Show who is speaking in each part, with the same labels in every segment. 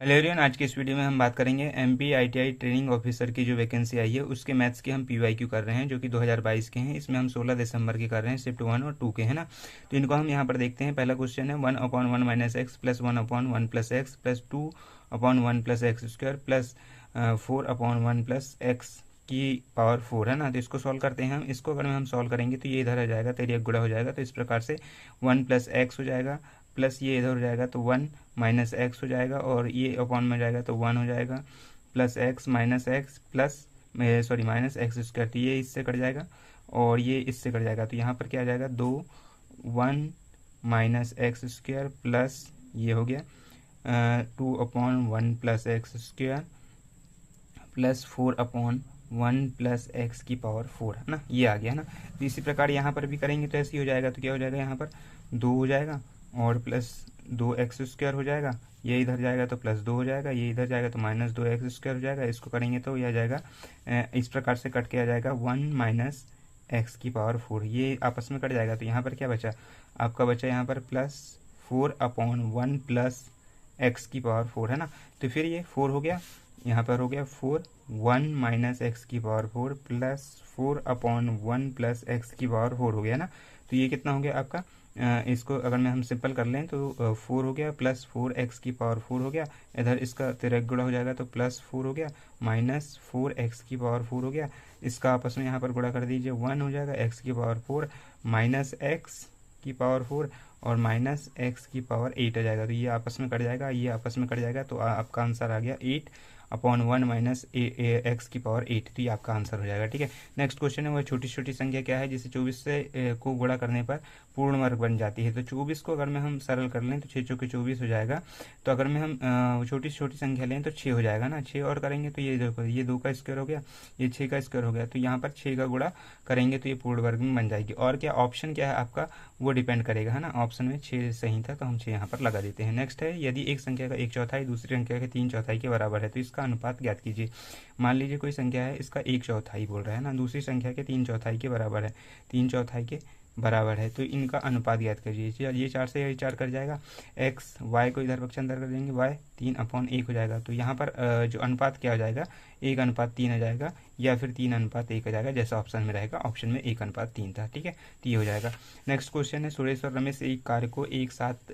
Speaker 1: Hello everyone, आज के इस वीडियो में हम बात करेंगे एमपी आईटीआई ट्रेनिंग ऑफिसर की जो वैकेंसी आई है उसके मैथ्स के हम पीवाईक्यू कर रहे हैं जो कि 2022 के हैं। इसमें हम 16 दिसंबर के कर रहे हैं, शिफ्ट 1 और 2 के, है ना। तो इनको हम यहाँ पर देखते हैं। पहला क्वेश्चन है 1/1 minus x plus 1/1 plus x plus 2/1 plus x square plus 4/1 plus x की पावर 4, है ना। तो इसको सॉल्व करते हैं हम। इसको अगर हम सॉल्व करेंगे तो ये इधर आ जाएगा, तेरी एक गुणा हो जाएगा। तो इस प्रकार से 1 प्लस एक्स हो जाएगा, प्लस ये इधर हो जाएगा तो 1 माइनस एक्स हो जाएगा, और ये अपॉन में जाएगा तो 1 हो जाएगा, plus x minus x plus sorry minus x square. तो ये इससे कट जाएगा और ये इससे कट जाएगा। तो यहाँ पर क्या आ जाएगा, 1 माइनस एक्स स्क्वायर प्लस ये हो गया 2/1 plus x square plus 4/1 plus x की पावर 4, है ना। ये आ गया ना। तो इसी प्रकार यहाँ पर भी करेंगे तो ऐसे ही हो जाएगा। तो क्या हो जाएगा, यहाँ पर 2 हो जाएगा और प्लस 2x स्क्वायर हो जाएगा। ये इधर जाएगा तो प्लस 2 हो जाएगा, ये इधर जाएगा तो माइनस 2x स्क्वायर हो जाएगा। इसको करेंगे तो ये आ जाएगा इस प्रकार से कट के आ जाएगा 1 माइनस एक्स की पावर 4। ये आपस में कट जाएगा। तो यहाँ पर क्या बचा आपका, बचा यहाँ पर प्लस 4/1 प्लस एक्स की पावर 4, है ना। तो फिर ये 4 हो गया, यहाँ पर हो गया 4 1 माइनस एक्स की पावर 4 प्लस 4/1 प्लस एक्स की पावर 4 हो गया ना। तो ये कितना हो गया आपका, इसको अगर मैं हम सिंपल कर लें तो 4 हो गया प्लस 4x की पावर 4 हो गया। इधर इसका तिरक गुणा हो जाएगा तो प्लस 4 हो गया माइनस 4x की पावर 4 हो गया। इसका आपस में यहाँ पर गुणा कर दीजिए, 1 हो जाएगा x की पावर 4 माइनस एक्स की पावर 4 और माइनस एक्स की पावर 8 आ जाएगा। तो ये आपस में कट जाएगा, ये आपस में कट जाएगा। तो आपका आंसर आ गया 8/1 माइनस एक्स की पावर 8। तो ये आपका आंसर हो जाएगा, ठीक है। नेक्स्ट क्वेश्चन है वह छोटी छोटी संख्या क्या है जिसे 24 से को गुणा करने पर पूर्ण वर्ग बन जाती है। तो 24 को अगर मैं हम सरल कर लें तो 6 चौके 24 हो जाएगा। तो अगर मैं हम छोटी से छोटी संख्या लें तो 6 हो जाएगा ना। 6 और करेंगे तो ये देखो, ये 2 का स्क्वायर हो गया, ये 6 का स्क्वायर हो गया। तो यहाँ पर 6 का गुणा करेंगे तो ये पूर्ण वर्ग में बन जाएगी। और क्या ऑप्शन क्या है आपका, वो डिपेंड करेगा, है ना। ऑप्शन में 6 सही था तो हम 6 यहाँ पर लगा देते हैं। नेक्स्ट है, यदि एक संख्या का 1/4 दूसरी संख्या के 3/4 के बराबर है तो इसका अनुपात ज्ञात कीजिए। मान लीजिए कोई संख्या है, इसका 1/4 बोल रहा है ना, दूसरी संख्या के 3/4 के बराबर है, 3/4 के बराबर है, तो इनका अनुपात ज्ञात करिए। ये 4 से ये 4 कर जाएगा, एक्स वाई को इधर पक्षांतर कर देंगे, वाई 3/1 हो जाएगा। तो यहाँ पर जो अनुपात क्या हो जाएगा, 1/3 आ जाएगा या फिर 3/1 आ जाएगा, जैसा ऑप्शन में रहेगा। ऑप्शन में 1/3 था, ठीक है। तो ये हो जाएगा। नेक्स्ट क्वेश्चन है, सुरेश और रमेश एक कार्य को एक साथ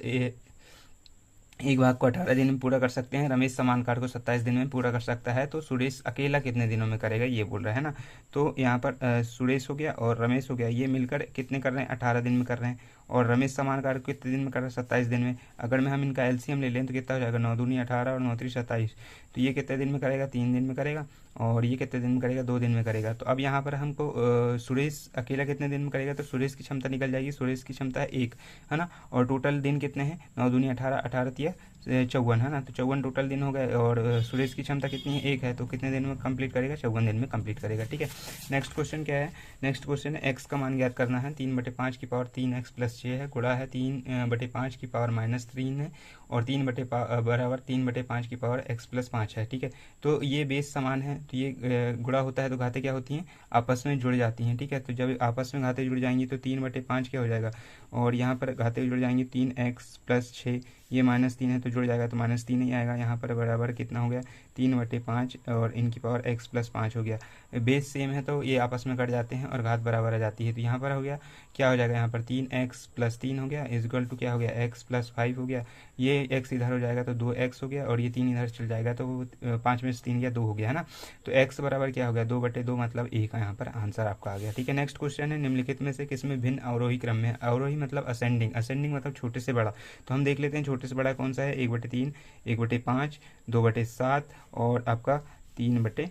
Speaker 1: एक भाग को 18 दिन में पूरा कर सकते हैं, रमेश समान कार्य को 27 दिन में पूरा कर सकता है, तो सुरेश अकेला कितने दिनों में करेगा, ये बोल रहा है ना। तो यहाँ पर सुरेश हो गया और रमेश हो गया, ये मिलकर कितने कर रहे हैं, 18 दिन में कर रहे हैं। और रमेश समान कार्य को कितने दिन में कर रहा है, 27 दिन में। अगर मैं हम इनका एलसीएम ले लें तो कितना हो जाएगा, 9 दूनी 18 और 9 3 27। तो ये कितने दिन में करेगा, 3 दिन में करेगा। और ये कितने दिन में करेगा, 2 दिन में करेगा। तो अब यहाँ पर हमको सुरेश अकेला कितने दिन में करेगा, तो सुरेश की क्षमता निकल जाएगी। सुरेश की क्षमता है 1, है ना। और टोटल दिन कितने हैं, 9 दूनी 18, 18 तिया 54, है ना। तो 54 टोटल दिन हो गए। और सुरेश की क्षमता कितनी है, 1 है। तो कितने दिन में कंप्लीट करेगा, 54 दिन में कंप्लीट करेगा, ठीक है। नेक्स्ट क्वेश्चन क्या है, नेक्स्ट क्वेश्चन है एक्स का मान ज्ञात करना है। 3/5 की पावर 3x प्लस 6 है, गुणा है 3/5 की पावर -3 है, और 3/5 की पावर x प्लस 5 है, ठीक है। तो ये बेस समान है, तो ये गुणा होता है तो घातें क्या होती हैं, आपस में जुड़ जाती हैं, ठीक है। तो जब आपस में घातें जुड़ जाएंगी तो 3/5 क्या हो जाएगा, और यहाँ पर घातें जुड़ जाएंगी 3x प्लस 6, ये -3 है तो जुड़ जाएगा तो -3 ही आएगा। यहाँ पर बराबर कितना हो गया, 3/5 और इनकी पावर x प्लस 5 हो गया। बेस सेम है तो ये आपस में कट जाते हैं और घात बराबर आ जाती है। तो यहाँ पर हो गया, क्या हो जाएगा, यहाँ पर 3x प्लस 3 हो गया इजक्वल टू क्या हो गया, x प्लस 5 हो गया। ये x इधर हो जाएगा तो 2x हो गया, और ये 3 इधर चल जाएगा तो 5 में से 3 गया 2 हो गया, है ना। तो x बराबर क्या हो गया, 2/2 मतलब 1 का यहाँ पर आंसर आपका आ गया, ठीक है। नेक्स्ट क्वेश्चन है, निम्नलिखित में से किसमें भिन्न अवरोही क्रम में है। अवरोही मतलब असेंडिंग, असेंडिंग मतलब छोटे से बड़ा। तो हम देख लेते हैं छोटे से बड़ा कौन सा है, 1/3, 1/5, 2/7 और आपका 3/4।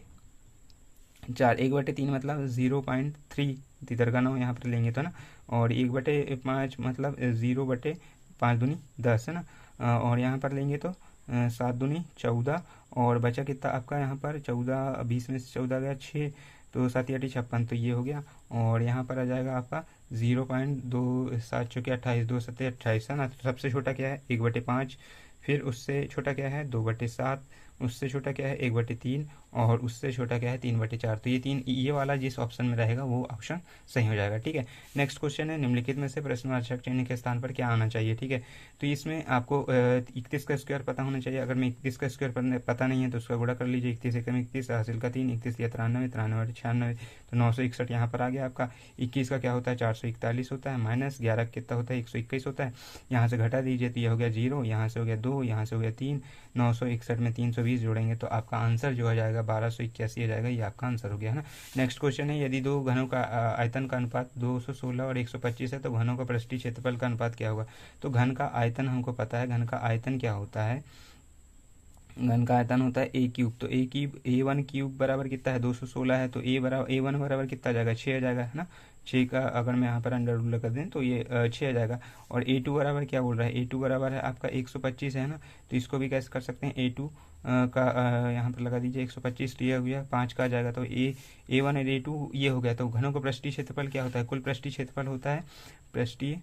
Speaker 1: 1/3 मतलब 0.3 इधर का 9 यहाँ पर लेंगे तो ना, और 1/5 मतलब 0/5 दूनी 10, है ना। और यहाँ पर लेंगे तो 7 दूनी 14, और बचा कितना आपका यहाँ पर 14, 20 में से 14 गया 6, तो 7 8 56, तो ये हो गया। और यहाँ पर आ जाएगा आपका 0.2 7 चौके 28, 2 7 28, है ना। तो सबसे छोटा क्या है, 1/5, फिर उससे छोटा क्या है 2/7, उससे छोटा क्या है 1/3 और उससे छोटा क्या है 3/4। तो ये वाला जिस ऑप्शन में रहेगा वो ऑप्शन सही हो जाएगा। ठीक है, नेक्स्ट क्वेश्चन है निम्नलिखित में से प्रश्नवाचक चिन्ह के स्थान पर क्या आना चाहिए। ठीक है, तो इसमें आपको 31 का स्क्वायर पता होना चाहिए। अगर मैं 31 का स्क्वायर पता नहीं है तो उसका गुणा कर लीजिए। 31 एकम 31, हासिल का 3, 31 या 93, 93/96, तो 961 यहाँ पर आ गया आपका। 21 का क्या होता है 441 होता है, माइनस 11 कितना होता है 121 होता है। यहाँ से घटा दीजिए तो ये हो गया 0, यहाँ से हो गया 2, यहाँ से हो गया 3, 961 में 320 जोड़ेंगे तो आपका आंसर जो हो जाएगा 1281 हो जाएगा। ये आपका आंसर हो गया है ना। नेक्स्ट क्वेश्चन है यदि दो घनों का आयतन का अनुपात 216 और 125 है तो घनों का पृष्ठीय क्षेत्रफल का अनुपात क्या होगा। तो घन का आयतन हमको पता है, घन का आयतन क्या होता है, घन का आयतन होता है A³। तो A1³ बराबर कितना है 216 है, तो A1 बराबर कितना आ जाएगा 6 आ जाएगा, है ना। 6 का अगर मैं यहाँ पर अंडर रूल लगा दें तो ये 6 आ जाएगा। और A2 बराबर क्या बोल रहा है, A2 बराबर है आपका 125 है ना। तो इसको भी कैसे कर सकते हैं, A2 का यहाँ पर लगा दीजिए 125, तो ये हो गया 5 का आ जाएगा। तो A1 और A2 ये हो गया। तो घनों का पृष्ठीय क्षेत्रफल क्या होता है, कुल पृष्ठीय क्षेत्रफल होता है, पृष्ठीय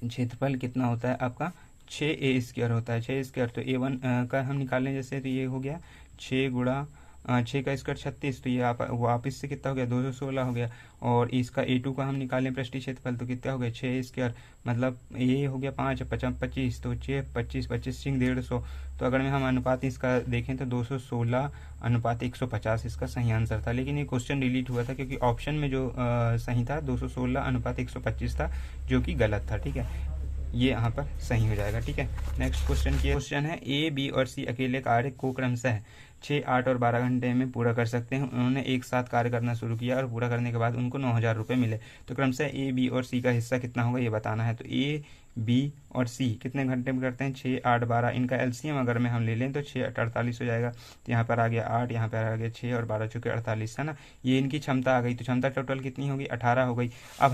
Speaker 1: क्षेत्रफल कितना होता है आपका 6A² होता है, 6² तो A1 का हम निकाल लें जैसे, तो ये हो गया 6 गुणा 6 का स्क्वायर 36, तो ये वापिस से कितना हो गया 216 हो गया। और इसका A2 का हम निकालें पृष्ठीय क्षेत्रफल तो कितना हो गया 6² मतलब ये हो गया 5 25, तो 6 25 25 150। तो अगर हम अनुपात इसका देखें तो 216:150 इसका सही आंसर था। लेकिन ये क्वेश्चन डिलीट हुआ था क्योंकि ऑप्शन में जो सही था 216:125 था, जो कि गलत था। ठीक है, ये यहाँ पर सही हो जाएगा। ठीक है, नेक्स्ट क्वेश्चन है A, B और C अकेले कार्य को क्रमशः 6, 8 और 12 घंटे में पूरा कर सकते हैं। उन्होंने एक साथ कार्य करना शुरू किया और पूरा करने के बाद उनको 9,000 रुपये मिले। तो क्रमशः A, B और C का हिस्सा कितना होगा ये बताना है। तो A, B और C कितने घंटे में करते हैं 6, 8, 12, इनका LCM अगर में हम ले लें तो 6, 8, 48 हो जाएगा। तो यहाँ पर आ गया 8, यहाँ पर आ गया 6 और 12 चुके 48, है ना। ये इनकी क्षमता आ गई। तो क्षमता टोटल कितनी होगी 18 हो गई। अब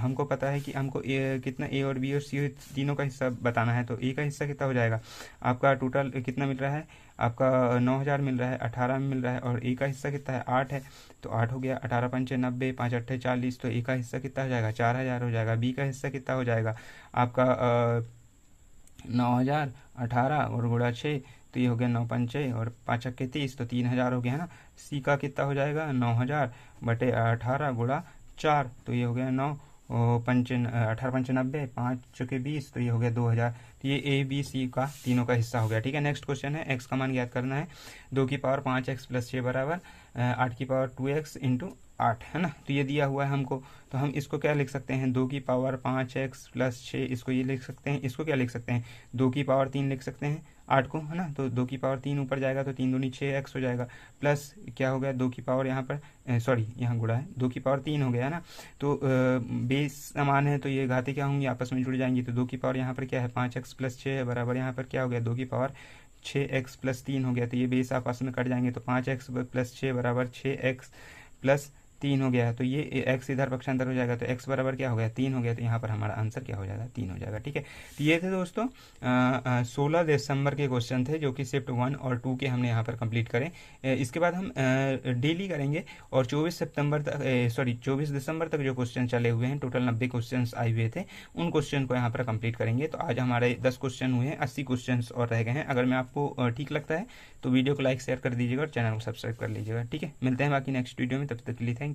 Speaker 1: हमको पता है कि हमको कितना A और B और C तीनों का हिस्सा बताना है। तो A का हिस्सा कितना हो जाएगा आपका, टोटल कितना मिल रहा है आपका 9,000 मिल रहा है, 18 में मिल रहा है। और A का हिस्सा कितना है 8 है, तो 8 हो गया, 18 पंचे 90, 5 8 40, तो A का हिस्सा कितना हो जाएगा 4,000 हो जाएगा। B का हिस्सा कितना हो जाएगा आपका 9,000, 18 और गुणा 6, तो ये हो गया 9 पंचे और 5 छक्के 30, तो 3,000 हो गया, है ना। C का कितना हो जाएगा 9,000 बटे 18 गुणा 4, तो ये हो गया 9 18 पंचे 90, 5 चौके 20, तो ये हो गया 2,000। तो ये A, B, C का तीनों का हिस्सा हो गया। ठीक है, नेक्स्ट क्वेश्चन है x का मान ज्ञात करना है। 2 की पावर 5x + 6 बराबर 8 की पावर 2x × 8, है ना। तो ये दिया हुआ है हमको, तो हम इसको क्या लिख सकते हैं 2 की पावर 5x + 6, इसको ये लिख सकते हैं। इसको क्या लिख सकते हैं 2 की पावर 3 लिख सकते हैं 8 को, है ना। तो 2 की पावर 3 ऊपर जाएगा तो 3 दूनी 6x हो जाएगा, प्लस क्या हो गया 2 की पावर यहाँ पर सॉरी यहाँ गुणा है 2 की पावर 3 हो गया, है ना। तो बेस समान है तो ये घाते क्या होंगी आपस में जुड़ जाएंगी। तो 2 की पावर यहाँ पर क्या है 5x + 6 है बराबर यहाँ पर क्या हो गया 2 की पावर 6x + 3 हो गया। तो ये बेस आपस में कट जाएंगे, तो 5x + 6 बराबर 6x + 3 हो गया है। तो ये x इधर पक्षांतर हो जाएगा, तो x बराबर क्या हो गया 3 हो गया। तो यहाँ पर हमारा आंसर क्या हो जाएगा 3 हो जाएगा। ठीक है, तो ये थे दोस्तों 16 दिसंबर के क्वेश्चन थे जो कि शिफ्ट 1 और 2 के हमने यहाँ पर कंप्लीट करें। इसके बाद हम डेली करेंगे और 24 दिसंबर तक जो क्वेश्चन चले हुए हैं, टोटल 90 क्वेश्चन आए हुए थे, उन क्वेश्चन को यहाँ पर कंप्लीट करेंगे। तो आज हमारे 10 क्वेश्चन हुए हैं, 80 क्वेश्चन और रह गए हैं। अगर मैं आपको ठीक लगता है तो वीडियो को लाइक शेयर कर दीजिएगा और चैनल को सब्सक्राइब कर लीजिएगा। ठीक है, मिलते हैं बाकी नेक्स्ट वीडियो में, तब तक के लिए थैंक यू।